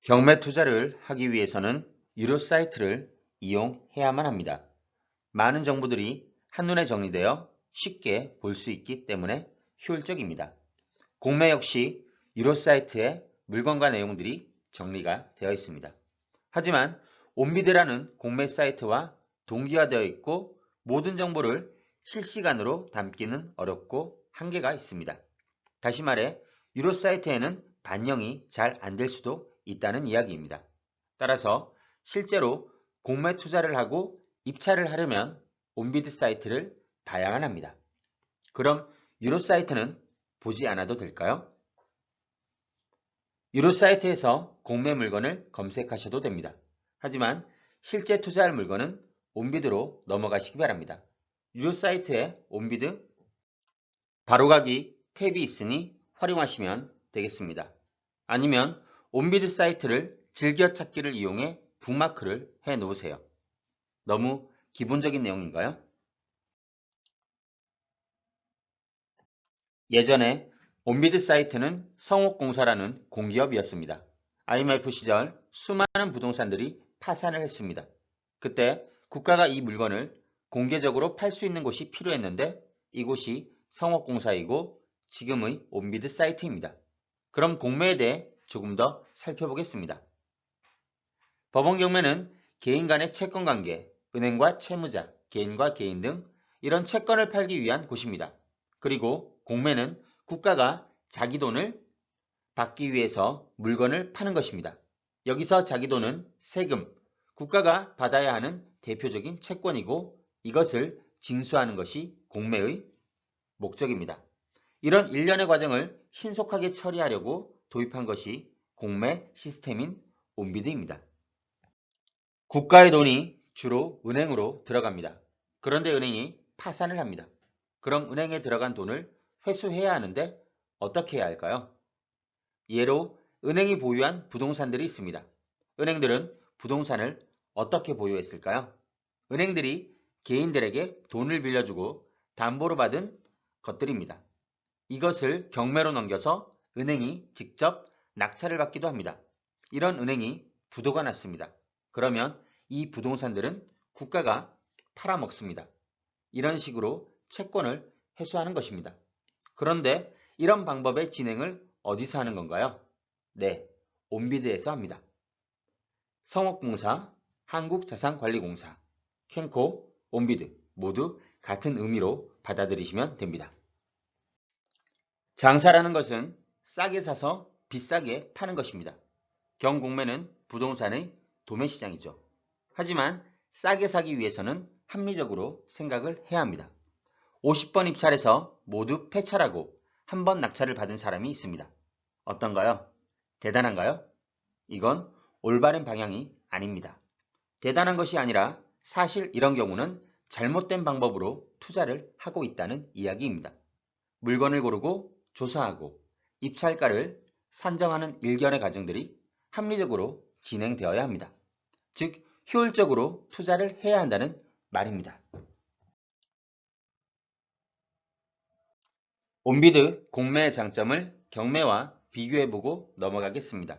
경매 투자를 하기 위해서는 유료 사이트를 이용해야만 합니다. 많은 정보들이 한눈에 정리되어 쉽게 볼 수 있기 때문에 효율적입니다. 공매 역시 유료 사이트에 물건과 내용들이 정리가 되어 있습니다. 하지만 온비드라는 공매 사이트와 동기화되어 있고 모든 정보를 실시간으로 담기는 어렵고 한계가 있습니다. 다시 말해 유료 사이트에는 반영이 잘 안 될 수도 있다는 이야기입니다. 따라서 실제로 공매 투자를 하고 입찰을 하려면 온비드 사이트를 봐야만 합니다. 그럼 유료 사이트는 보지 않아도 될까요? 유료 사이트에서 공매 물건을 검색하셔도 됩니다. 하지만 실제 투자할 물건은 온비드로 넘어가시기 바랍니다. 유료 사이트에 온비드 바로가기 탭이 있으니 활용하시면 되겠습니다. 아니면 온비드 사이트를 즐겨찾기를 이용해 북마크를 해 놓으세요. 너무 기본적인 내용인가요? 예전에 온비드 사이트는 성옥공사라는 공기업이었습니다. IMF 시절 수많은 부동산들이 파산을 했습니다. 그때 국가가 이 물건을 공개적으로 팔 수 있는 곳이 필요했는데 이곳이 성옥공사이고 지금의 온비드 사이트입니다. 그럼 공매에 대해 조금 더 살펴보겠습니다. 법원 경매는 개인 간의 채권 관계, 은행과 채무자, 개인과 개인 등 이런 채권을 팔기 위한 곳입니다. 그리고 공매는 국가가 자기 돈을 받기 위해서 물건을 파는 것입니다. 여기서 자기 돈은 세금, 국가가 받아야 하는 대표적인 채권이고 이것을 징수하는 것이 공매의 목적입니다. 이런 일련의 과정을 신속하게 처리하려고 도입한 것이 공매 시스템인 온비드입니다. 국가의 돈이 주로 은행으로 들어갑니다. 그런데 은행이 파산을 합니다. 그럼 은행에 들어간 돈을 회수해야 하는데 어떻게 해야 할까요? 예로 은행이 보유한 부동산들이 있습니다. 은행들은 부동산을 어떻게 보유했을까요? 은행들이 개인들에게 돈을 빌려주고 담보로 받은 것들입니다. 이것을 경매로 넘겨서 은행이 직접 낙찰을 받기도 합니다. 이런 은행이 부도가 났습니다. 그러면 이 부동산들은 국가가 팔아먹습니다. 이런 식으로 채권을 회수하는 것입니다. 그런데 이런 방법의 진행을 어디서 하는 건가요? 네, 온비드에서 합니다. 성옥공사, 한국자산관리공사, 캔코, 온비드 모두 같은 의미로 받아들이시면 됩니다. 장사라는 것은 싸게 사서 비싸게 파는 것입니다. 경공매는 부동산의 도매시장이죠. 하지만 싸게 사기 위해서는 합리적으로 생각을 해야 합니다. 50번 입찰에서 모두 폐찰하고 한 번 낙찰을 받은 사람이 있습니다. 어떤가요? 대단한가요? 이건 올바른 방향이 아닙니다. 대단한 것이 아니라 사실 이런 경우는 잘못된 방법으로 투자를 하고 있다는 이야기입니다. 물건을 고르고 조사하고 입찰가를 산정하는 일련의 과정들이 합리적으로 진행되어야 합니다. 즉, 효율적으로 투자를 해야 한다는 말입니다. 온비드 공매의 장점을 경매와 비교해보고 넘어가겠습니다.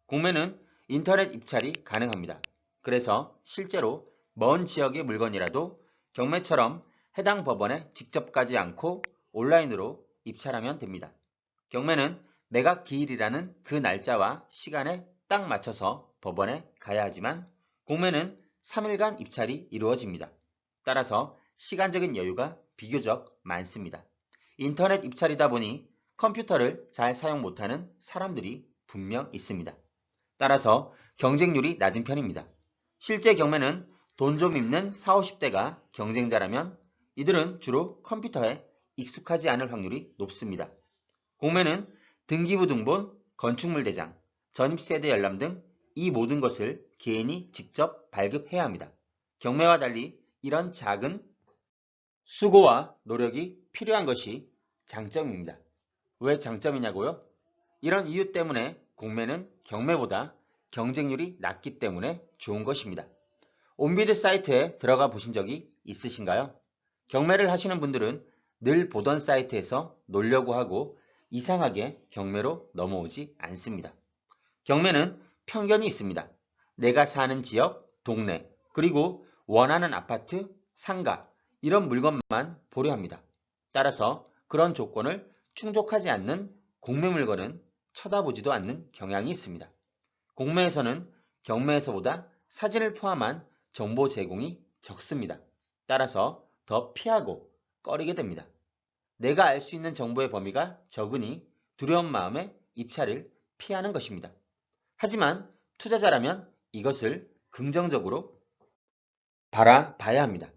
공매는 인터넷 입찰이 가능합니다. 그래서 실제로 먼 지역의 물건이라도 경매처럼 해당 법원에 직접 가지 않고 온라인으로 입찰하면 됩니다. 경매는 매각 기일이라는 그 날짜와 시간에 딱 맞춰서 법원에 가야 하지만 공매는 3일간 입찰이 이루어집니다. 따라서 시간적인 여유가 비교적 많습니다. 인터넷 입찰이다 보니 컴퓨터를 잘 사용 못하는 사람들이 분명 있습니다. 따라서 경쟁률이 낮은 편입니다. 실제 경매는 돈 좀 있는 40, 50대가 경쟁자라면 이들은 주로 컴퓨터에 익숙하지 않을 확률이 높습니다. 공매는 등기부등본, 건축물 대장, 전입세대 열람 등 이 모든 것을 개인이 직접 발급해야 합니다. 경매와 달리 이런 작은 수고와 노력이 필요한 것이 장점입니다. 왜 장점이냐고요? 이런 이유 때문에 공매는 경매보다 경쟁률이 낮기 때문에 좋은 것입니다. 온비드 사이트에 들어가 보신 적이 있으신가요? 경매를 하시는 분들은 늘 보던 사이트에서 놀려고 하고 이상하게 경매로 넘어오지 않습니다. 경매는 편견이 있습니다. 내가 사는 지역, 동네, 그리고 원하는 아파트, 상가, 이런 물건만 보려 합니다. 따라서 그런 조건을 충족하지 않는 공매 물건은 쳐다보지도 않는 경향이 있습니다. 공매에서는 경매에서보다 사진을 포함한 정보 제공이 적습니다. 따라서 더 피하고 꺼리게 됩니다. 내가 알 수 있는 정보의 범위가 적으니 두려운 마음에 입찰을 피하는 것입니다. 하지만 투자자라면 이것을 긍정적으로 바라봐야 합니다.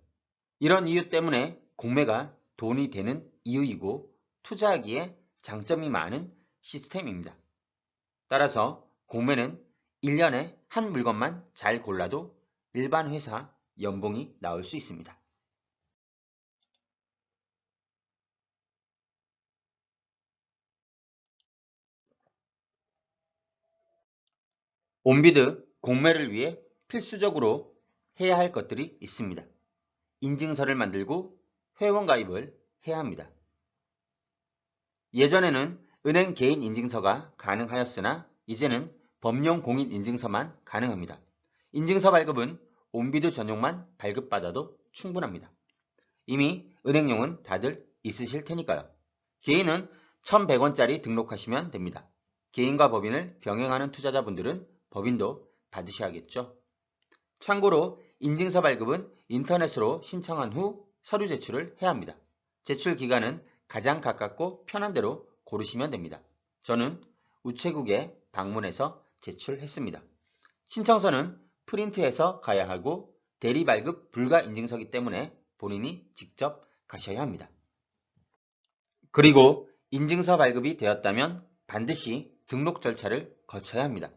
이런 이유 때문에 공매가 돈이 되는 이유이고 투자하기에 장점이 많은 시스템입니다. 따라서 공매는 1년에 한 물건만 잘 골라도 일반 회사 연봉이 나올 수 있습니다. 온비드 공매를 위해 필수적으로 해야 할 것들이 있습니다. 인증서를 만들고 회원 가입을 해야 합니다. 예전에는 은행 개인 인증서가 가능하였으나 이제는 법령 공인 인증서만 가능합니다. 인증서 발급은 온비드 전용만 발급받아도 충분합니다. 이미 은행용은 다들 있으실 테니까요. 개인은 1,100원짜리 등록하시면 됩니다. 개인과 법인을 병행하는 투자자분들은 법인도 받으셔야겠죠. 참고로 인증서 발급은 인터넷으로 신청한 후 서류 제출을 해야 합니다. 제출 기간은 가장 가깝고 편한 대로 고르시면 됩니다. 저는 우체국에 방문해서 제출했습니다. 신청서는 프린트해서 가야 하고 대리 발급 불가 인증서이기 때문에 본인이 직접 가셔야 합니다. 그리고 인증서 발급이 되었다면 반드시 등록 절차를 거쳐야 합니다.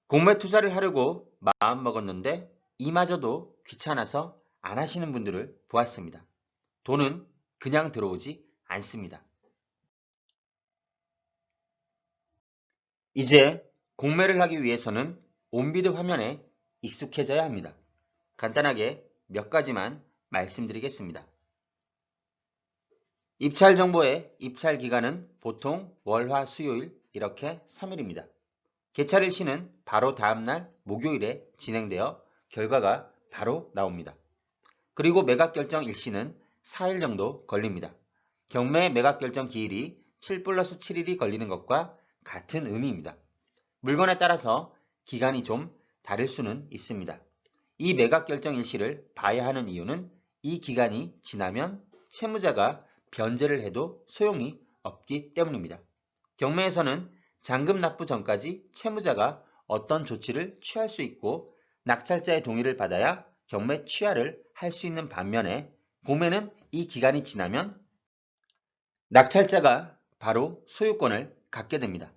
공매 투자를 하려고 마음먹었는데 이마저도 귀찮아서 안 하시는 분들을 보았습니다. 돈은 그냥 들어오지 않습니다. 이제 공매를 하기 위해서는 온비드 화면에 익숙해져야 합니다. 간단하게 몇 가지만 말씀드리겠습니다. 입찰 정보의 입찰 기간은 보통 월, 화, 수요일 이렇게 3일입니다. 개찰 일시는 바로 다음날 목요일에 진행되어 결과가 바로 나옵니다. 그리고 매각 결정 일시는 4일 정도 걸립니다. 경매 매각 결정 기일이 7 플러스 7일이 걸리는 것과 같은 의미입니다. 물건에 따라서 기간이 좀 다를 수는 있습니다. 이 매각 결정 일시를 봐야 하는 이유는 이 기간이 지나면 채무자가 변제를 해도 소용이 없기 때문입니다. 경매에서는 잔금 납부 전까지 채무자가 어떤 조치를 취할 수 있고 낙찰자의 동의를 받아야 경매 취하를 할 수 있는 반면에 공매는 이 기간이 지나면 낙찰자가 바로 소유권을 갖게 됩니다.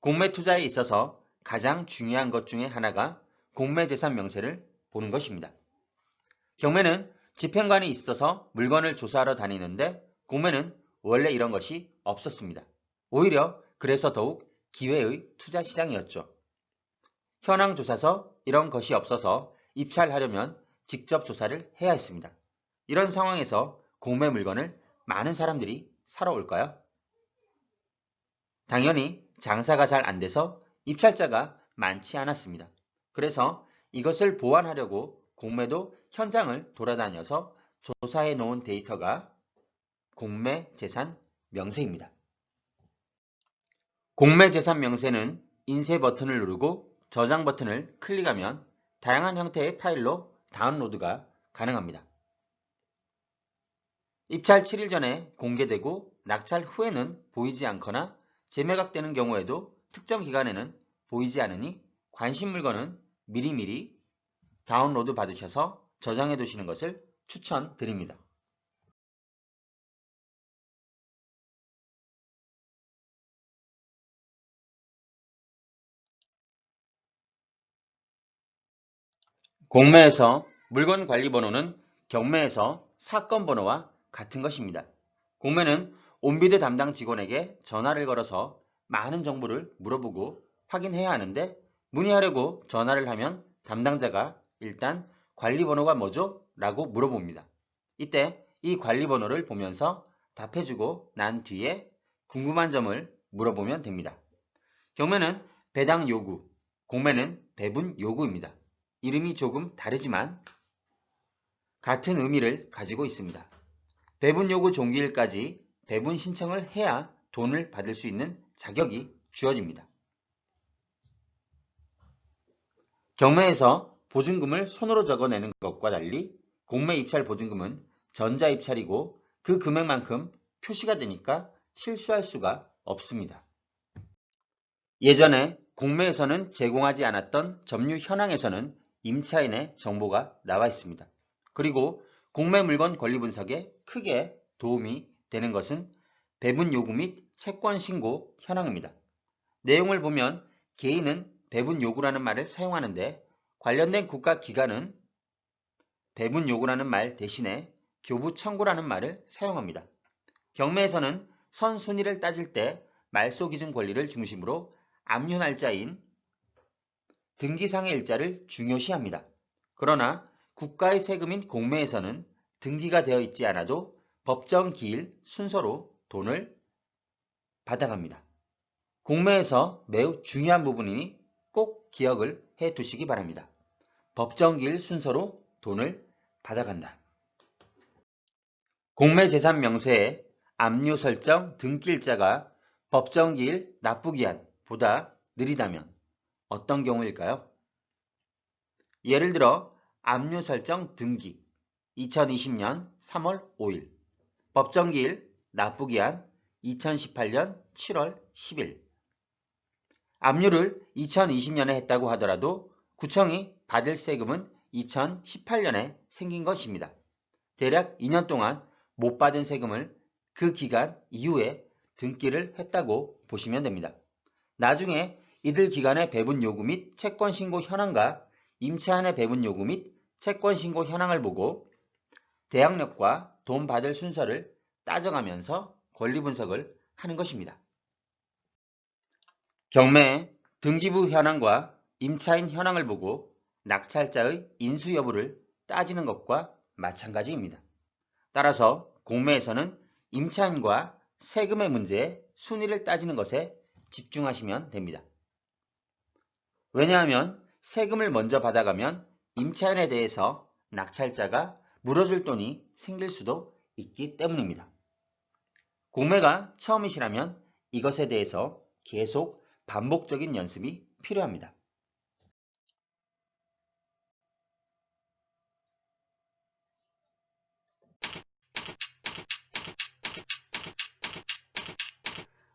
공매 투자에 있어서 가장 중요한 것 중에 하나가 공매재산 명세를 보는 것입니다. 경매는 집행관이 있어서 물건을 조사하러 다니는데 공매는 원래 이런 것이 없었습니다. 오히려 그래서 더욱 기회의 투자 시장이었죠. 현황 조사서 이런 것이 없어서 입찰하려면 직접 조사를 해야 했습니다. 이런 상황에서 공매 물건을 많은 사람들이 사러 올까요? 당연히 장사가 잘 안 돼서 입찰자가 많지 않았습니다. 그래서 이것을 보완하려고 공매도 현장을 돌아다녀서 조사해 놓은 데이터가 공매 재산 명세입니다. 공매 재산 명세는 인쇄 버튼을 누르고 저장 버튼을 클릭하면 다양한 형태의 파일로 다운로드가 가능합니다. 입찰 7일 전에 공개되고 낙찰 후에는 보이지 않거나 재매각되는 경우에도 특정 기간에는 보이지 않으니 관심 물건은 미리미리 다운로드 받으셔서 저장해 두시는 것을 추천드립니다. 공매에서 물건 관리 번호는 경매에서 사건 번호와 같은 것입니다. 공매는 온비드 담당 직원에게 전화를 걸어서 많은 정보를 물어보고 확인해야 하는데 문의하려고 전화를 하면 담당자가 일단 관리 번호가 뭐죠? 라고 물어봅니다. 이때 이 관리 번호를 보면서 답해주고 난 뒤에 궁금한 점을 물어보면 됩니다. 경매는 배당 요구, 공매는 배분 요구입니다. 이름이 조금 다르지만 같은 의미를 가지고 있습니다. 배분 요구 종기일까지 배분 신청을 해야 돈을 받을 수 있는 자격이 주어집니다. 경매에서 보증금을 손으로 적어내는 것과 달리 공매 입찰 보증금은 전자 입찰이고 그 금액만큼 표시가 되니까 실수할 수가 없습니다. 예전에 공매에서는 제공하지 않았던 점유 현황에서는 임차인의 정보가 나와 있습니다. 그리고 공매 물건 권리 분석에 크게 도움이 되는 것은 배분 요구 및 채권 신고 현황입니다. 내용을 보면 개인은 배분 요구라는 말을 사용하는데 관련된 국가 기관은 배분 요구라는 말 대신에 교부 청구라는 말을 사용합니다. 경매에서는 선순위를 따질 때 말소 기준 권리를 중심으로 압류 날짜인 등기상의 일자를 중요시합니다. 그러나 국가의 세금인 공매에서는 등기가 되어 있지 않아도 법정 기일 순서로 돈을 받아갑니다. 공매에서 매우 중요한 부분이니 꼭 기억을 해 두시기 바랍니다. 법정 기일 순서로 돈을 받아간다. 공매재산 명세의 압류 설정 등기일자가 법정 기일 납부기한보다 느리다면 어떤 경우일까요? 예를 들어 압류 설정 등기 2020년 3월 5일, 법정 기일 납부기한 2018년 7월 10일. 압류를 2020년에 했다고 하더라도 구청이 받을 세금은 2018년에 생긴 것입니다. 대략 2년 동안 못 받은 세금을 그 기간 이후에 등기를 했다고 보시면 됩니다. 나중에 이들 기간의 배분 요구 및 채권 신고 현황과 임차인의 배분 요구 및 채권 신고 현황을 보고 대항력과 돈 받을 순서를 따져가면서 권리 분석을 하는 것입니다. 경매의 등기부 현황과 임차인 현황을 보고 낙찰자의 인수 여부를 따지는 것과 마찬가지입니다. 따라서 공매에서는 임차인과 세금의 문제에 순위를 따지는 것에 집중하시면 됩니다. 왜냐하면 세금을 먼저 받아가면 임차인에 대해서 낙찰자가 물어줄 돈이 생길 수도 있기 때문입니다. 공매가 처음이시라면 이것에 대해서 계속 반복적인 연습이 필요합니다.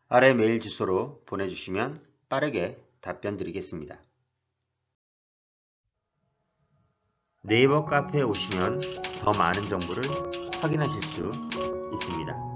아래 메일 주소로 보내주시면 빠르게 답변 드리겠습니다. 네이버 카페에 오시면 더 많은 정보를 확인하실 수 있습니다.